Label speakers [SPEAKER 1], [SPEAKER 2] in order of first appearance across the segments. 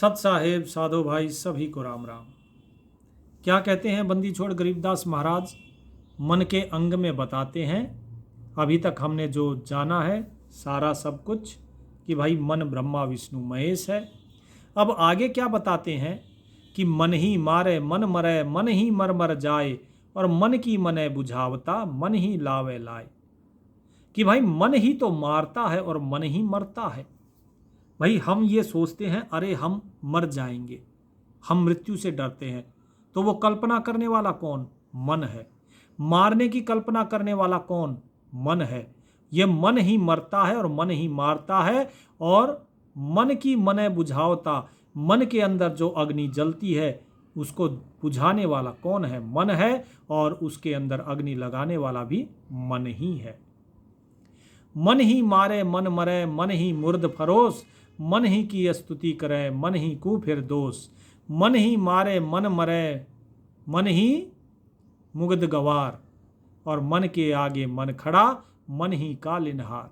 [SPEAKER 1] सत साहेब साधो भाई सभी को राम राम। क्या कहते हैं बंदी छोड़ गरीबदास महाराज, मन के अंग में बताते हैं। अभी तक हमने जो जाना है सारा सब कुछ कि भाई मन ब्रह्मा विष्णु महेश है। अब आगे क्या बताते हैं कि मन ही मारे मन मरे, मन ही मर मर जाए, और मन की मने बुझावता, मन ही लावे लाए। कि भाई मन ही तो मारता है और मन ही मरता है। भाई हम ये सोचते हैं अरे हम मर जाएंगे, हम मृत्यु से डरते हैं, तो वो कल्पना करने वाला कौन? मन है। मारने की कल्पना करने वाला कौन? मन है। ये मन ही मरता है और मन ही मारता है। और मन की मने बुझावता, मन के अंदर जो अग्नि जलती है उसको बुझाने वाला कौन है? मन है। और उसके अंदर अग्नि लगाने वाला भी मन ही है। मन ही मारे मन मरे, मन ही मुर्द फरोस, मन ही की स्तुति करे, मन ही को फिर दोष। मन ही मारे मन मरे, मन ही मुग्ध गवार, और मन के आगे मन खड़ा, मन ही का लिनहार।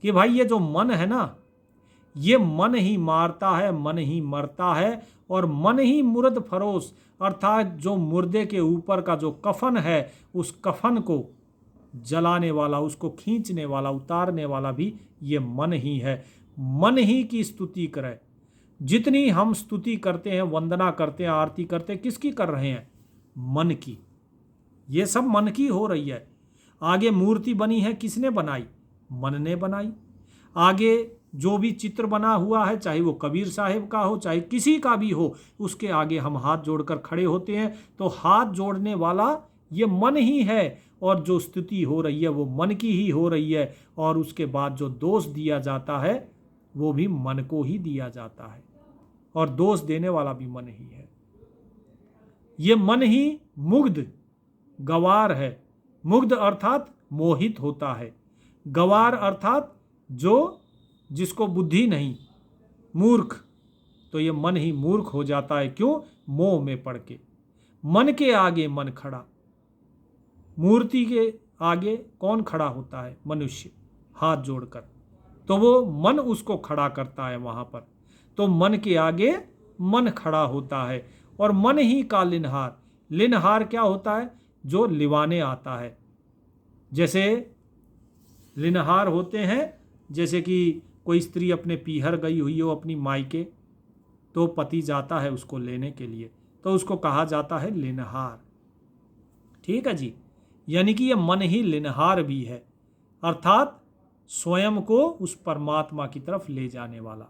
[SPEAKER 1] कि भाई ये जो मन है ना, ये मन ही मारता है, मन ही मरता है, और मन ही मुर्द फरोस, अर्थात जो मुर्दे के ऊपर का जो कफन है उस कफन को जलाने वाला, उसको खींचने वाला, उतारने वाला भी ये मन ही है। मन ही की स्तुति करे। जितनी हम स्तुति करते हैं, वंदना करते हैं, आरती करते हैं, किसकी कर रहे हैं? मन की। ये सब मन की हो रही है। आगे मूर्ति बनी है, किसने बनाई? मन ने बनाई। आगे जो भी चित्र बना हुआ है, चाहे वो कबीर साहिब का हो, चाहे किसी का भी हो, उसके आगे हम हाथ जोड़कर खड़े होते हैं, तो हाथ जोड़ने वाला ये मन ही है। और जो स्तुति हो रही है वो मन की ही हो रही है। और उसके बाद जो दोष दिया जाता है वो भी मन को ही दिया जाता है, और दोष देने वाला भी मन ही है। ये मन ही मुग्ध गवार है। मुग्ध अर्थात मोहित होता है, गवार अर्थात जिसको बुद्धि नहीं, मूर्ख। तो ये मन ही मूर्ख हो जाता है। क्यों? मोह में पड़ के। मन के आगे मन खड़ा। मूर्ति के आगे कौन खड़ा होता है? मनुष्य, हाथ जोड़कर। तो वो मन उसको खड़ा करता है वहां पर। तो मन के आगे मन खड़ा होता है, और मन ही का लिनहार। लिनहार क्या होता है? जो लिवाने आता है। जैसे लिनहार होते हैं, जैसे कि कोई स्त्री अपने पीहर गई हुई हो अपनी मायके, तो पति जाता है उसको लेने के लिए, तो उसको कहा जाता है लिनहार। ठीक है जी। यानी कि ये मन ही लिनहार भी है, अर्थात स्वयं को उस परमात्मा की तरफ ले जाने वाला।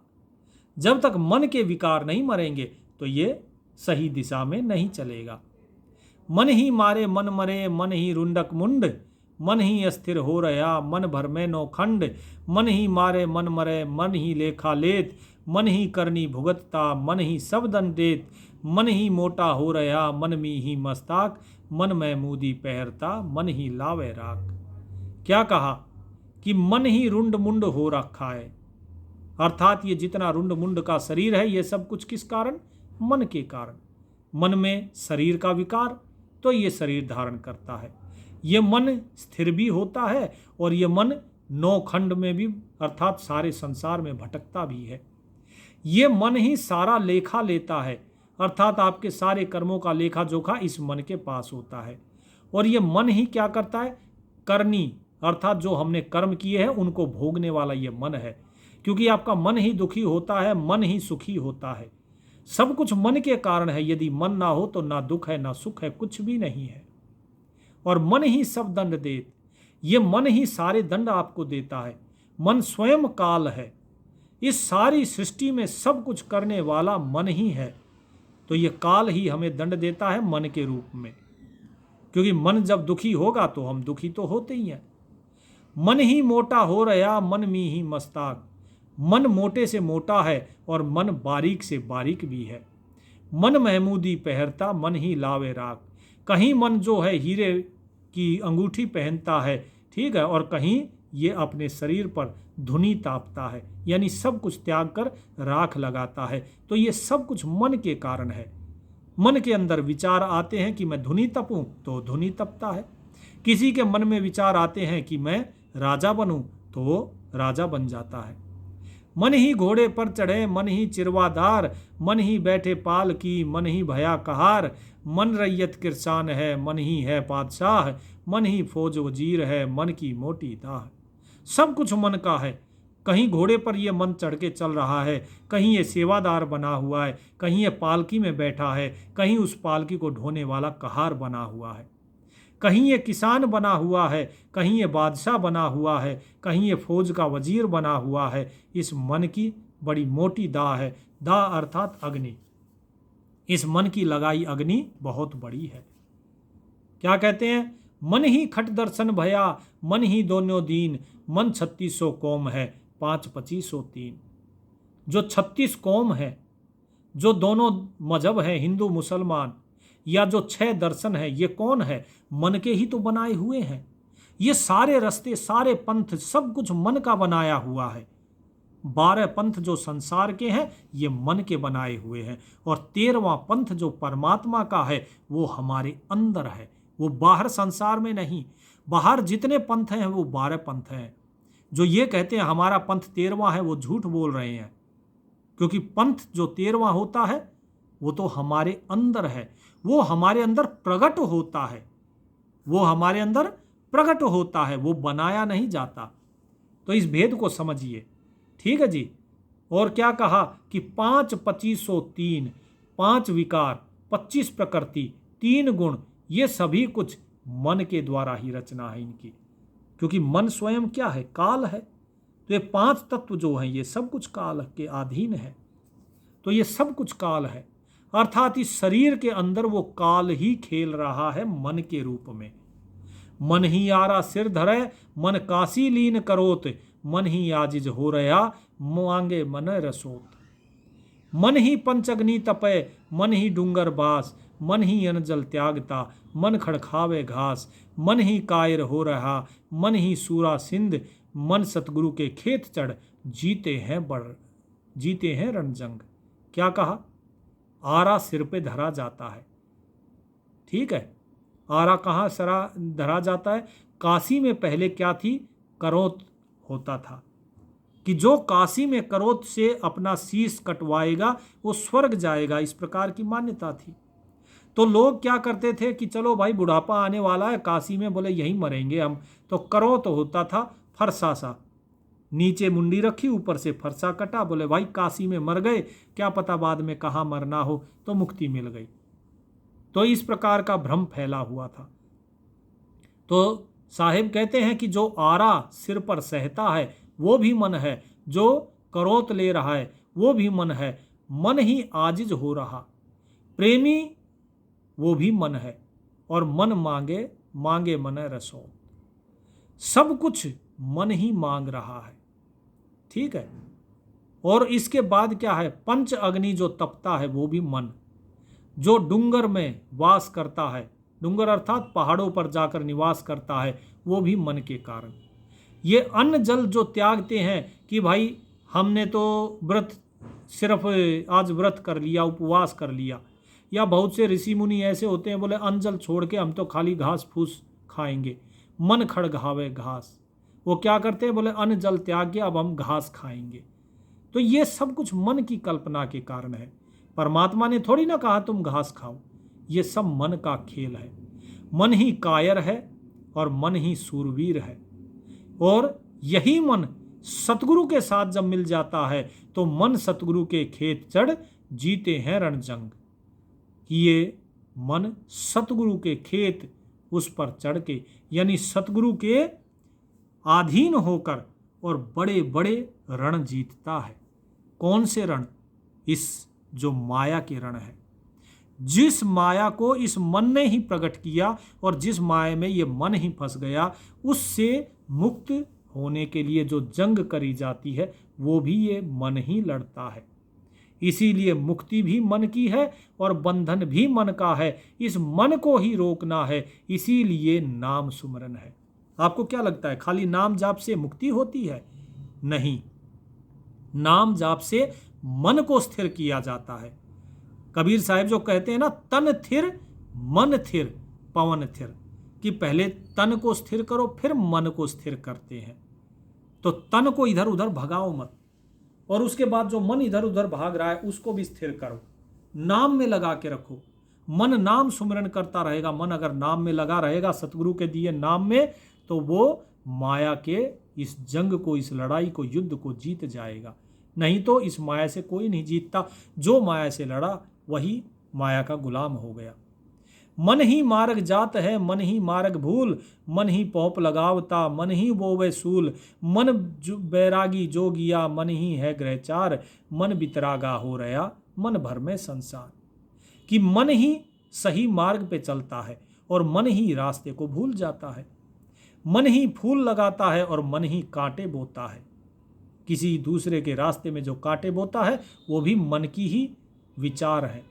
[SPEAKER 1] जब तक मन के विकार नहीं मरेंगे तो ये सही दिशा में नहीं चलेगा। मन ही मारे मन मरे, मन ही रुंडक मुंड, मन ही अस्थिर हो रहा मन भर में नौखंड। मन ही मारे मन मरे, मन ही लेखा लेत, मन ही करनी भुगतता, मन ही सब दंड देत। मन ही मोटा हो रहा मन में ही मस्ताक, मन में मूदी पहरता, मन ही लावे राख। क्या कहा? कि मन ही रुंड मुंड हो रखा है, अर्थात ये जितना रुंड मुंड का शरीर है ये सब कुछ किस कारण? मन के कारण। मन में शरीर का विकार, तो ये शरीर धारण करता है। ये मन स्थिर भी होता है, और ये मन नौ खंड में भी, अर्थात सारे संसार में भटकता भी है। ये मन ही सारा लेखा लेता है, अर्थात आपके सारे कर्मों का लेखा जोखा इस मन के पास होता है। और ये मन ही क्या करता है? करनी, अर्थात जो हमने कर्म किए हैं उनको भोगने वाला ये मन है। क्योंकि आपका मन ही दुखी होता है, मन ही सुखी होता है। सब कुछ मन के कारण है। यदि मन ना हो तो ना दुख है ना सुख है, कुछ भी नहीं है। और मन ही सब दंड देत, ये मन ही सारे दंड आपको देता है। मन स्वयं काल है। इस सारी सृष्टि में सब कुछ करने वाला मन ही है। तो ये काल ही हमें दंड देता है मन के रूप में। क्योंकि मन जब दुखी होगा तो हम दुखी तो होते ही हैं। मन ही मोटा हो रहा मन में ही मस्ताक। मन मोटे से मोटा है और मन बारीक से बारीक भी है। मन महमूदी पहरता, मन ही लावे राख। कहीं मन जो है हीरे की अंगूठी पहनता है, ठीक है, और कहीं ये अपने शरीर पर धुनी तापता है, यानी सब कुछ त्याग कर राख लगाता है। तो ये सब कुछ मन के कारण है। मन के अंदर विचार आते हैं कि मैं धुनी तपूं, तो धुनी तपता है। किसी के मन में विचार आते हैं कि मैं राजा बनूं, तो वो राजा बन जाता है। मन ही घोड़े पर चढ़े, मन ही चिरवादार, मन ही बैठे पाल की, मन ही भया कहार। मन रैयत किरसान है, मन ही है बादशाह, मन ही फौज वजीर है, मन की मोटी दाह। सब कुछ मन का है। कहीं घोड़े पर ये मन चढ़ के चल रहा है, कहीं ये सेवादार बना हुआ है, कहीं ये पालकी में बैठा है, कहीं उस पालकी को ढोने वाला कहार बना हुआ है, कहीं ये किसान बना हुआ है, कहीं ये बादशाह बना हुआ है, कहीं ये फौज का वजीर बना हुआ है। इस मन की बड़ी मोटी दाह है। दाह अर्थात अग्नि। इस मन की लगाई अग्नि बहुत बड़ी है। क्या कहते हैं? मन ही खट दर्शन भया, मन ही दोनों दीन, मन 3600 कौम है, 5-2503। जो 36 कौम है, जो दोनों मजहब हैं, हिंदू मुसलमान, या जो 6 दर्शन है, ये कौन है? मन के ही तो बनाए हुए हैं। ये सारे रास्ते, सारे पंथ, सब कुछ मन का बनाया हुआ है। 12 पंथ जो संसार के हैं, ये मन के बनाए हुए हैं। और 13वां पंथ जो परमात्मा का है, वो हमारे अंदर है, वो बाहर संसार में नहीं। बाहर जितने पंथ हैं वो 12 पंथ हैं। जो ये कहते हैं हमारा पंथ 13वां है, वो झूठ बोल रहे हैं। क्योंकि पंथ जो 13वां होता है वो तो हमारे अंदर है, वो हमारे अंदर प्रकट होता है, वो हमारे अंदर प्रकट होता है, वो बनाया नहीं जाता। तो इस भेद को समझिए। ठीक है जी। और क्या कहा कि 5-2503, 5 विकार, 25 प्रकृति, 3 गुण, ये सभी कुछ मन के द्वारा ही रचना है इनकी। क्योंकि मन स्वयं क्या है? काल है। तो ये 5 तत्व जो हैं, ये सब कुछ काल के अधीन है। तो ये सब कुछ काल है, अर्थात इस शरीर के अंदर वो काल ही खेल रहा है मन के रूप में। मन ही आरा सिर धरे, मन काशी लीन करोत, मन ही आजिज हो रहा, मांगे मन रसोत। मन ही पंचअग्नि तपे, मन ही डूंगर बास, मन ही अनजल त्यागता, मन खड़खावे घास। मन ही कायर हो रहा, मन ही सूरा सिंध, मन सतगुरु के खेत चढ़, जीते हैं रणजंग। क्या कहा? आरा सिर पे धरा जाता है। ठीक है। आरा कहाँ सरा धरा जाता है? काशी में पहले क्या थी? करोत होता था कि जो काशी में करोत से अपना शीश कटवाएगा वो स्वर्ग जाएगा, इस प्रकार की मान्यता थी। तो लोग क्या करते थे कि चलो भाई बुढ़ापा आने वाला है, काशी में बोले यहीं मरेंगे हम। तो करोत होता था फरसा सा, नीचे मुंडी रखी, ऊपर से फरसा कटा, बोले भाई काशी में मर गए, क्या पता बाद में कहाँ मरना हो, तो मुक्ति मिल गई। तो इस प्रकार का भ्रम फैला हुआ था। तो साहिब कहते हैं कि जो आरा सिर पर सहता है वो भी मन है, जो करोत ले रहा है वो भी मन है, मन ही आजिज हो रहा, प्रेमी वो भी मन है, और मन मांगे मन रसो। सब कुछ मन ही मांग रहा है। ठीक है। और इसके बाद क्या है? पंच अग्नि जो तपता है वो भी मन, जो डूंगर में वास करता है, डूंगर अर्थात पहाड़ों पर जाकर निवास करता है, वो भी मन के कारण। ये अन्न जल जो त्यागते हैं कि भाई हमने तो व्रत सिर्फ आज व्रत कर लिया, उपवास कर लिया, या बहुत से ऋषि मुनि ऐसे होते हैं बोले अन्न जल छोड़ के हम तो खाली घास फूस खाएंगे, मन खड़गावे घास। वो क्या करते हैं? बोले अन्न जल त्याग के अब हम घास खाएंगे। तो ये सब कुछ मन की कल्पना के कारण है। परमात्मा ने थोड़ी ना कहा तुम घास खाओ, ये सब मन का खेल है। मन ही कायर है और मन ही सूरवीर है। और यही मन सतगुरु के साथ जब मिल जाता है तो मन सतगुरु के खेत चढ़, जीते हैं रणजंग। ये मन सतगुरु के खेत उस पर चढ़ के, यानी सतगुरु के अधीन होकर, और बड़े बड़े रण जीतता है। कौन से रण? इस जो माया के रण है, जिस माया को इस मन ने ही प्रकट किया और जिस माया में ये मन ही फंस गया, उससे मुक्त होने के लिए जो जंग करी जाती है वो भी ये मन ही लड़ता है। इसीलिए मुक्ति भी मन की है और बंधन भी मन का है। इस मन को ही रोकना है, इसीलिए नाम सुमरन है। आपको क्या लगता है खाली नाम जाप से मुक्ति होती है? नहीं, नाम जाप से मन को स्थिर किया जाता है। कबीर साहब जो कहते हैं ना, तन थिर मन थिर पवन थिर, कि पहले तन को स्थिर करो फिर मन को स्थिर करते हैं। तो तन को इधर उधर भगाओ मत, और उसके बाद जो मन इधर उधर भाग रहा है उसको भी स्थिर करो, नाम में लगा के रखो। मन नाम सुमिरन करता रहेगा। मन अगर नाम में लगा रहेगा, सतगुरु के दिए नाम में, तो वो माया के इस जंग को, इस लड़ाई को, युद्ध को जीत जाएगा। नहीं तो इस माया से कोई नहीं जीतता। जो माया से लड़ा वही माया का गुलाम हो गया। मन ही मार्ग जात है, मन ही मार्ग भूल, मन ही पौप लगावता, मन ही बोवे सूल, मन बैरागी जोगिया, मन ही है ग्रहचार, मन बितरागा हो रहा मन भर में संसार। कि मन ही सही मार्ग पे चलता है और मन ही रास्ते को भूल जाता है। मन ही फूल लगाता है और मन ही कांटे बोता है। किसी दूसरे के रास्ते में जो कांटे बोता है वो भी मन की ही विचार है।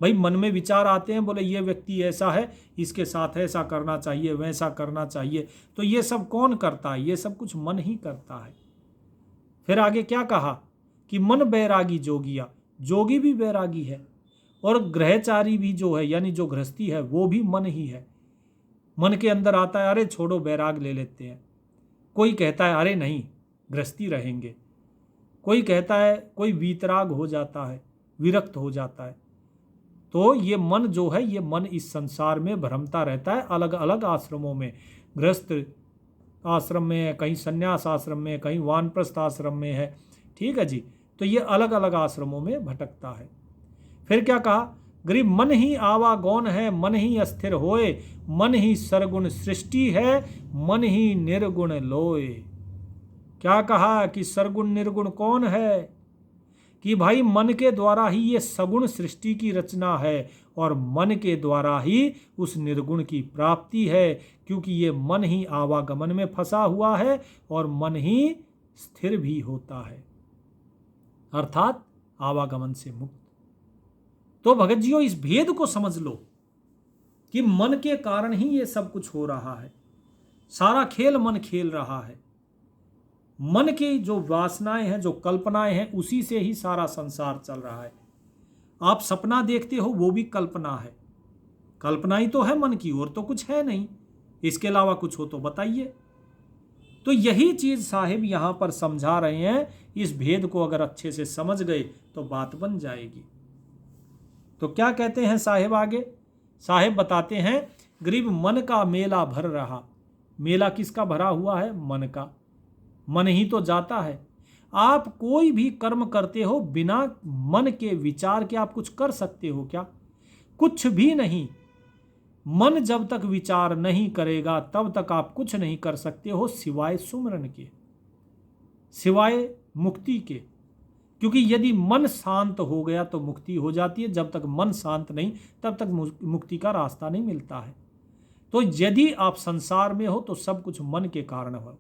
[SPEAKER 1] भाई मन में विचार आते हैं, बोले ये व्यक्ति ऐसा है, इसके साथ ऐसा करना चाहिए, वैसा करना चाहिए, तो ये सब कौन करता है? ये सब कुछ मन ही करता है। फिर आगे क्या कहा कि मन बैरागी जोगिया, जोगी भी बैरागी है और ग्रहचारी भी जो है, यानी जो गृहस्थी है, वो भी मन ही है। मन के अंदर आता है अरे छोड़ो बैराग ले लेते हैं, कोई कहता है अरे नहीं गृहस्थी रहेंगे, कोई कहता है, कोई वीतराग हो जाता है, विरक्त हो जाता है। तो ये मन जो है, ये मन इस संसार में भ्रमता रहता है, अलग अलग आश्रमों में, गृहस्थ आश्रम में है, कहीं संन्यास आश्रम में है, कहीं वानप्रस्थ आश्रम में है, ठीक है जी। तो ये अलग अलग आश्रमों में भटकता है। फिर क्या कहा, गरीब मन ही आवागौन है, मन ही अस्थिर होए, मन ही सरगुण सृष्टि है, मन ही निर्गुण लोए। क्या कहा कि सरगुण निर्गुण कौन है? कि भाई मन के द्वारा ही ये सगुण सृष्टि की रचना है और मन के द्वारा ही उस निर्गुण की प्राप्ति है, क्योंकि ये मन ही आवागमन में फंसा हुआ है और मन ही स्थिर भी होता है, अर्थात आवागमन से मुक्त। तो भगत जियो इस भेद को समझ लो कि मन के कारण ही ये सब कुछ हो रहा है, सारा खेल मन खेल रहा है। मन की जो वासनाएं हैं, जो कल्पनाएं हैं, उसी से ही सारा संसार चल रहा है। आप सपना देखते हो वो भी कल्पना है, कल्पना ही तो है मन की, और तो कुछ है नहीं। इसके अलावा कुछ हो तो बताइए। तो यही चीज साहिब यहां पर समझा रहे हैं। इस भेद को अगर अच्छे से समझ गए तो बात बन जाएगी। तो क्या कहते हैं साहिब आगे? साहिब बताते हैं, गरीब मन का मेला भर रहा। मेला किसका भरा हुआ है? मन का। मन ही तो जाता है। आप कोई भी कर्म करते हो बिना मन के विचार के आप कुछ कर सकते हो क्या? कुछ भी नहीं। मन जब तक विचार नहीं करेगा तब तक आप कुछ नहीं कर सकते हो, सिवाय सुमरन के, सिवाय मुक्ति के। क्योंकि यदि मन शांत हो गया तो मुक्ति हो जाती है, जब तक मन शांत नहीं तब तक मुक्ति का रास्ता नहीं मिलता है। तो यदि आप संसार में हो तो सब कुछ मन के कारण हो,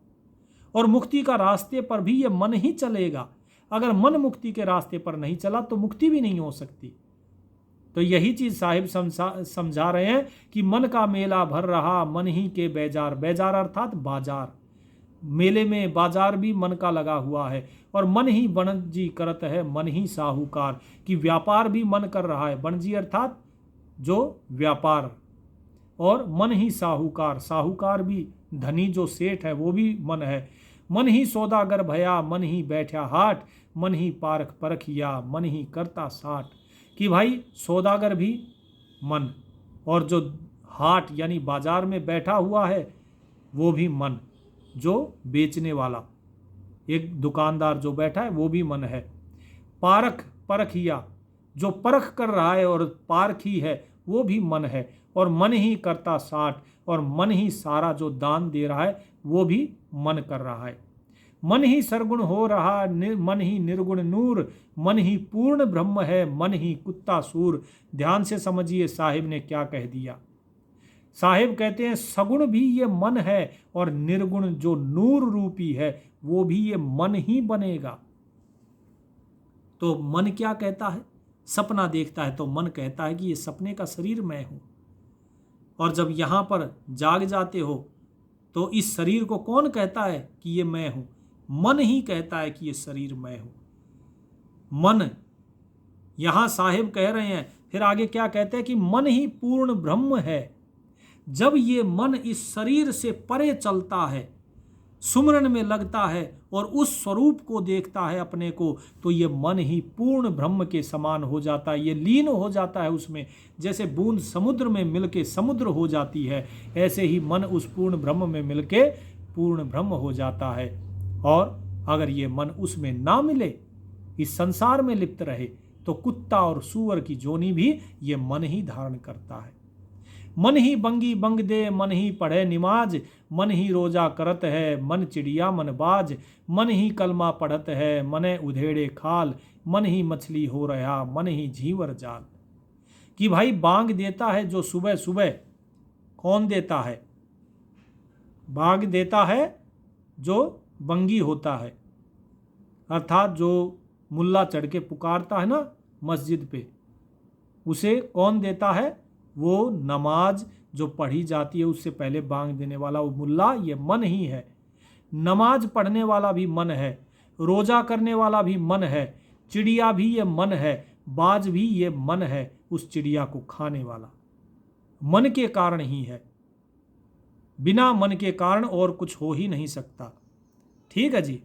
[SPEAKER 1] और मुक्ति का रास्ते पर भी ये मन ही चलेगा। अगर मन मुक्ति के रास्ते पर नहीं चला तो मुक्ति भी नहीं हो सकती। तो यही चीज साहिब समझा रहे हैं कि मन का मेला भर रहा, मन ही के बेजार, बेजार अर्थात बाजार, मेले में बाजार भी मन का लगा हुआ है, और मन ही बनजी करत है, मन ही साहूकार, कि व्यापार भी मन कर रहा है, बनजी अर्थात जो व्यापार, और मन ही साहूकार, साहूकार भी धनी जो सेठ है वो भी मन है। मन ही सौदागर भया, मन ही बैठा हाट, मन ही पारख परखिया, मन ही करता साठ। कि भाई सौदागर भी मन, और जो हाट यानी बाजार में बैठा हुआ है वो भी मन, जो बेचने वाला एक दुकानदार जो बैठा है वो भी मन है। पारख परखिया, जो परख कर रहा है और पारखी है वो भी मन है। और मन ही करता साठ, और मन ही सारा जो दान दे रहा है वो भी मन कर रहा है। मन ही सरगुण हो रहा, मन ही निर्गुण नूर, मन ही पूर्ण ब्रह्म है, मन ही कुत्ता सूर। ध्यान से समझिए साहिब ने क्या कह दिया। साहिब कहते हैं सगुण भी ये मन है, और निर्गुण जो नूर रूपी है वो भी ये मन ही बनेगा। तो मन क्या कहता है? सपना देखता है तो मन कहता है कि ये सपने का शरीर मैं हूं। और जब यहां पर जाग जाते हो तो इस शरीर को कौन कहता है कि ये मैं हूं? मन ही कहता है कि ये शरीर मैं हूं। मन, यहां साहिब कह रहे हैं, फिर आगे क्या कहते हैं कि मन ही पूर्ण ब्रह्म है। जब ये मन इस शरीर से परे चलता है सुमरन में लगता है और उस स्वरूप को देखता है अपने को, तो ये मन ही पूर्ण ब्रह्म के समान हो जाता है, ये लीन हो जाता है उसमें। जैसे बूंद समुद्र में मिलके समुद्र हो जाती है, ऐसे ही मन उस पूर्ण ब्रह्म में मिलके पूर्ण ब्रह्म हो जाता है। और अगर ये मन उसमें ना मिले, इस संसार में लिप्त रहे, तो कुत्ता और सूअर की जोनी भी ये मन ही धारण करता है। मन ही बंगी बंग दे, मन ही पढ़े निमाज, मन ही रोजा करत है, मन चिड़िया मन बाज, मन ही कलमा पढ़त है, मने उधेड़े खाल, मन ही मछली हो रहा, मन ही झींवर जाल। कि भाई बांग देता है जो सुबह सुबह, कौन देता है? बांग देता है जो बंगी होता है, अर्थात जो मुल्ला चढ़ के पुकारता है ना मस्जिद पे, उसे कौन देता है? वो नमाज जो पढ़ी जाती है उससे पहले बांग देने वाला वो मुल्ला, ये मन ही है। नमाज पढ़ने वाला भी मन है, रोजा करने वाला भी मन है, चिड़िया भी ये मन है, बाज भी ये मन है, उस चिड़िया को खाने वाला मन के कारण ही है। बिना मन के कारण और कुछ हो ही नहीं सकता। ठीक है जी।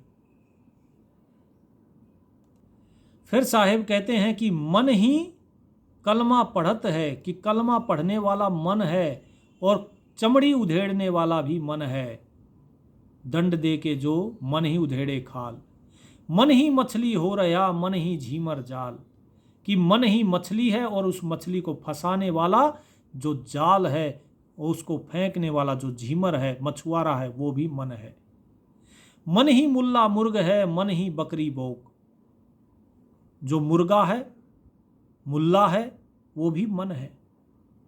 [SPEAKER 1] फिर साहेब कहते हैं कि मन ही कलमा पढ़त है, कि कलमा पढ़ने वाला मन है और चमड़ी उधेड़ने वाला भी मन है। दंड दे के जो मन ही उधेड़े खाल, मन ही मछली हो रहा, मन ही झीमर जाल। कि मन ही मछली है और उस मछली को फंसाने वाला जो जाल है, उसको फेंकने वाला जो झीमर है, मछुआरा है, वो भी मन है। मन ही मुल्ला मुर्ग है, मन ही बकरी बोक। जो मुर्गा है, मुल्ला है, वो भी मन है।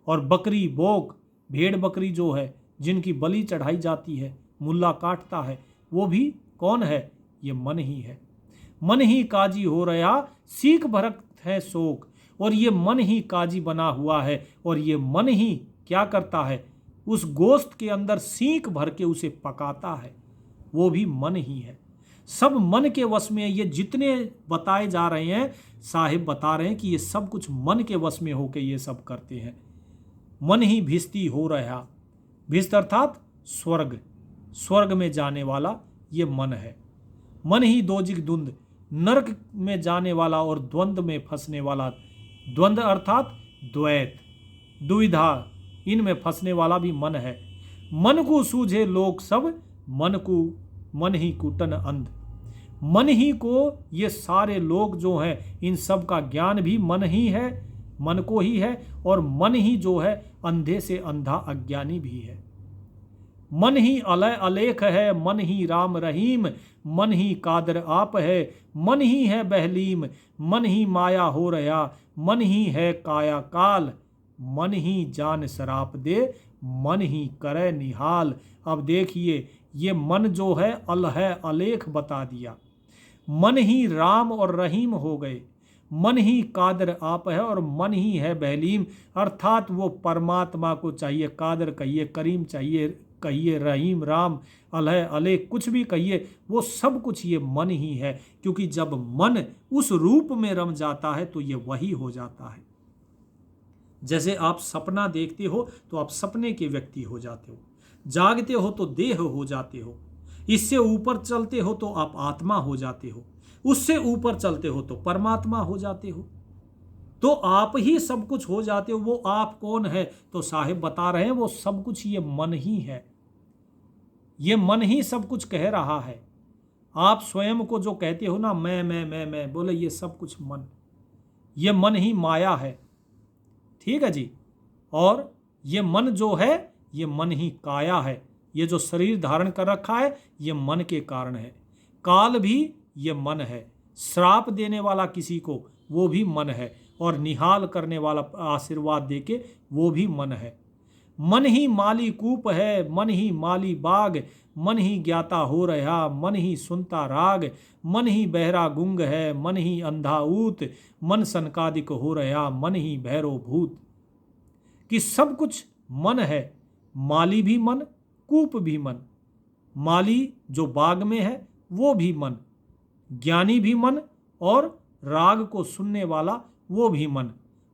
[SPEAKER 1] और बकरी बोक, भेड़ बकरी जो है जिनकी बलि चढ़ाई जाती है, मुल्ला काटता है, वो भी कौन है? ये मन ही है। मन ही काजी हो रहा, सीख भरत है शोक। और ये मन ही काजी बना हुआ है, और ये मन ही क्या करता है? उस गोश्त के अंदर सीख भर के उसे पकाता है, वो भी मन ही है। सब मन के वश में। ये जितने बताए जा रहे हैं, साहिब बता रहे हैं कि ये सब कुछ मन के वश में होके ये सब करते हैं। मन ही भिस्ती हो रहा, भिस्त अर्थात स्वर्ग, स्वर्ग में जाने वाला ये मन है। मन ही दोजिक दुंद, नरक में जाने वाला और द्वंद्व में फंसने वाला। द्वंद्व अर्थात द्वैत, दुविधा, इनमें फंसने वाला भी मन है। मन को सूझे लोग सब, मन ही कुटन अंध। मन ही को ये सारे लोग जो हैं, इन सब का ज्ञान भी मन ही है, मन को ही है। और मन ही जो है अंधे से अंधा अज्ञानी भी है। मन ही अलय अलेख है, मन ही राम रहीम, मन ही कादर आप है, मन ही है बहलीम, मन ही माया हो रहा, मन ही है काया काल, मन ही जान सराप दे, मन ही करे निहाल। अब देखिए, ये मन जो है अल है, अलेख बता दिया। मन ही राम और रहीम हो गए, मन ही कादर आप है और मन ही है बहलीम, अर्थात वो परमात्मा को चाहिए, कादर कहिए, करीम चाहिए कहिए, रहीम राम, अलह अलेख कुछ भी कहिए, वो सब कुछ ये मन ही है। क्योंकि जब मन उस रूप में रम जाता है तो ये वही हो जाता है। जैसे आप सपना देखते हो तो आप सपने के व्यक्ति हो जाते हो, जागते हो तो देह हो जाते हो, इससे ऊपर चलते हो तो आप आत्मा हो जाते हो, उससे ऊपर चलते हो तो परमात्मा हो जाते हो। तो आप ही सब कुछ हो जाते हो। वो आप कौन है? तो साहिब बता रहे हैं वो सब कुछ ये मन ही है। ये मन ही सब कुछ कह रहा है। आप स्वयं को जो कहते हो ना, मैं बोले, ये सब कुछ मन, ये मन ही माया है। ठीक है जी। और ये मन जो है, ये मन ही काया है। ये जो शरीर धारण कर रखा है, ये मन के कारण है। काल भी ये मन है। श्राप देने वाला किसी को, वो भी मन है। और निहाल करने वाला, आशीर्वाद देके, वो भी मन है। मन ही माली कूप है, मन ही माली बाग, मन ही ज्ञाता हो रहा, मन ही सुनता राग, मन ही बहरा गुंग है, मन ही अंधा ऊत, मन सनकादिक हो रहा, मन ही भैरो भूत। कि सब कुछ मन है। माली भी मन, कूप भी मन। माली जो बाग में है वो भी मन, ज्ञानी भी मन, और राग को सुनने वाला वो भी मन,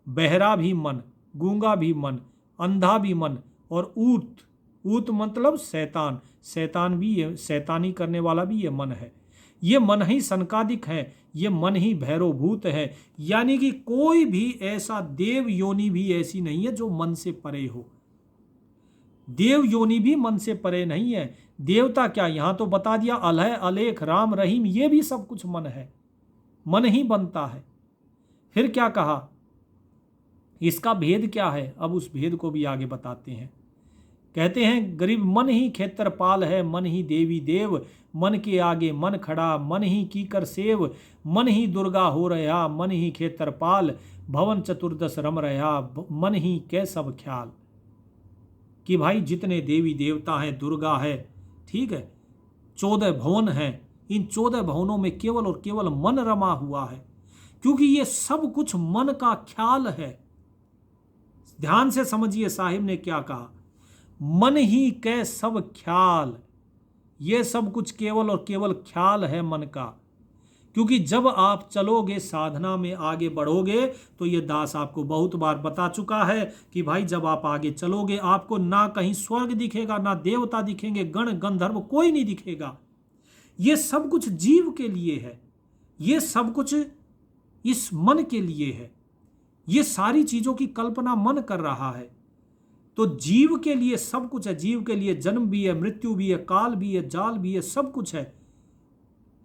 [SPEAKER 1] बहरा भी मन, गूंगा भी मन, अंधा भी मन, और ऊत ऊत मतलब शैतान, शैतान भी ये शैतानी करने वाला भी ये मन है। ये मन ही सनकादिक है, ये मन ही भैरवभूत है। यानी कि कोई भी ऐसा देव योनि भी ऐसी नहीं है जो मन से परे हो। देव योनि भी मन से परे नहीं है। देवता क्या, यहां तो बता दिया अलह अलेख राम रहीम, ये भी सब कुछ मन है, मन ही बनता है। फिर क्या कहा, इसका भेद क्या है, अब उस भेद को भी आगे बताते हैं। कहते हैं गरीब मन ही खेत्रपाल है, मन ही देवी देव, मन के आगे मन खड़ा, मन ही कीकर सेव, मन ही दुर्गा हो रहा, मन ही खेत्रपाल, भवन चतुर्दश रम रहा, मन ही कै सब ख्याल। कि भाई जितने देवी देवता हैं, दुर्गा है, ठीक है, 14 भवन हैं, इन 14 भवनों में केवल और केवल मन रमा हुआ है, क्योंकि ये सब कुछ मन का ख्याल है। ध्यान से समझिए साहिब ने क्या कहा, मन ही के सब ख्याल, ये सब कुछ केवल और केवल ख्याल है मन का। क्योंकि जब आप चलोगे साधना में आगे बढ़ोगे, तो ये दास आपको बहुत बार बता चुका है कि भाई जब आप आगे चलोगे आपको ना कहीं स्वर्ग दिखेगा, ना देवता दिखेंगे, गण गंधर्व कोई नहीं दिखेगा। ये सब कुछ जीव के लिए है, ये सब कुछ इस मन के लिए है। ये सारी चीजों की कल्पना मन कर रहा है। तो जीव के लिए सब कुछ है, जीव के लिए जन्म भी है, मृत्यु भी है, काल भी है, जाल भी है, सब कुछ है।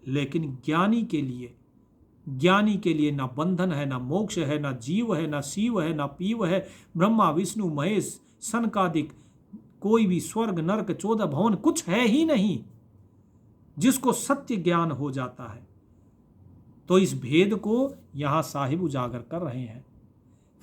[SPEAKER 1] लेकिन ज्ञानी के लिए ना बंधन है, ना मोक्ष है, ना जीव है, ना शिव है, ना पीव है, ब्रह्मा विष्णु महेश सनकादिक कोई भी स्वर्ग नरक 14 भवन कुछ है ही नहीं, जिसको सत्य ज्ञान हो जाता है। तो इस भेद को यहां साहिब उजागर कर रहे हैं।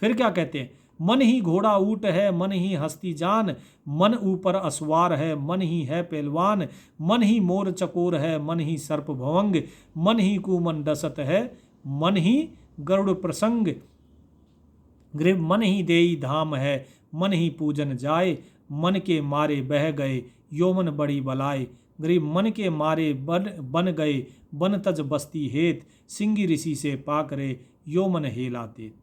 [SPEAKER 1] फिर क्या कहते हैं, मन ही घोड़ा ऊंट है, मन ही हस्ती जान, मन ऊपर असवार है, मन ही है पहलवान, मन ही मोर चकोर है, मन ही सर्प भवंग, मन ही कुमन डसत है, मन ही गरुड़ प्रसंग, गृह मन ही देई धाम है, मन ही पूजन जाए, मन के मारे बह गए योमन बड़ी बलाए, गरीब मन के मारे बन गए बन तज बस्ती हेत, सिंगी ऋषि से पाकरे योमन हेला देत।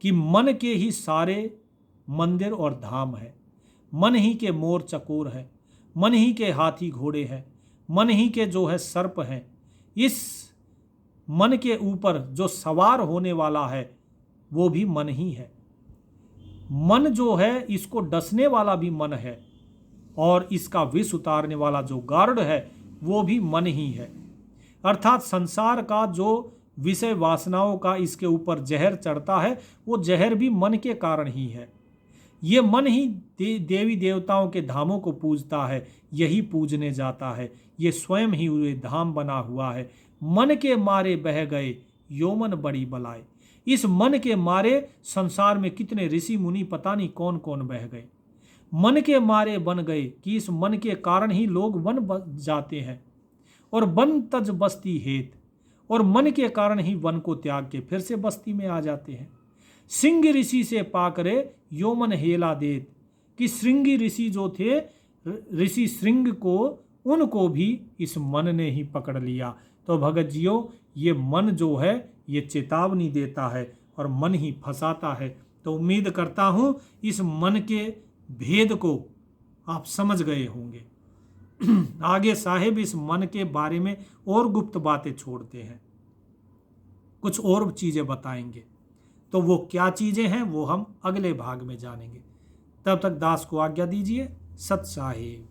[SPEAKER 1] कि मन के ही सारे मंदिर और धाम है, मन ही के मोर चकोर है, मन ही के हाथी घोड़े हैं, मन ही के जो है सर्प हैं। इस मन के ऊपर जो सवार होने वाला है वो भी मन ही है। मन जो है इसको डसने वाला भी मन है, और इसका विष उतारने वाला जो गार्ड है वो भी मन ही है। अर्थात संसार का जो विषय वासनाओं का इसके ऊपर जहर चढ़ता है, वो जहर भी मन के कारण ही है। ये मन ही देवी देवताओं के धामों को पूजता है, यही पूजने जाता है, ये स्वयं ही हुए धाम बना हुआ है। मन के मारे बह गए योमन बड़ी बलाए। इस मन के मारे संसार में कितने ऋषि मुनि पता नहीं कौन कौन बह गए। मन के मारे बन गए कि इस मन के कारण ही लोग वन जाते हैं, और बन तज बस्ती हेत, और मन के कारण ही वन को त्याग के फिर से बस्ती में आ जाते हैं। सिंह ऋषि से पाकरे योमन हेला देत, कि श्रृंगी ऋषि जो थे, ऋषि श्रृंग को, उनको भी इस मन ने ही पकड़ लिया। तो भगत जियो, ये मन जो है ये चेतावनी देता है और मन ही फंसाता है। तो उम्मीद करता हूँ इस मन के भेद को आप समझ गए होंगे। आगे साहिब इस मन के बारे में और गुप्त बातें छोड़ते हैं, कुछ और चीजें बताएंगे। तो वो क्या चीजें हैं वो हम अगले भाग में जानेंगे। तब तक दास को आज्ञा दीजिए। सत साहिब।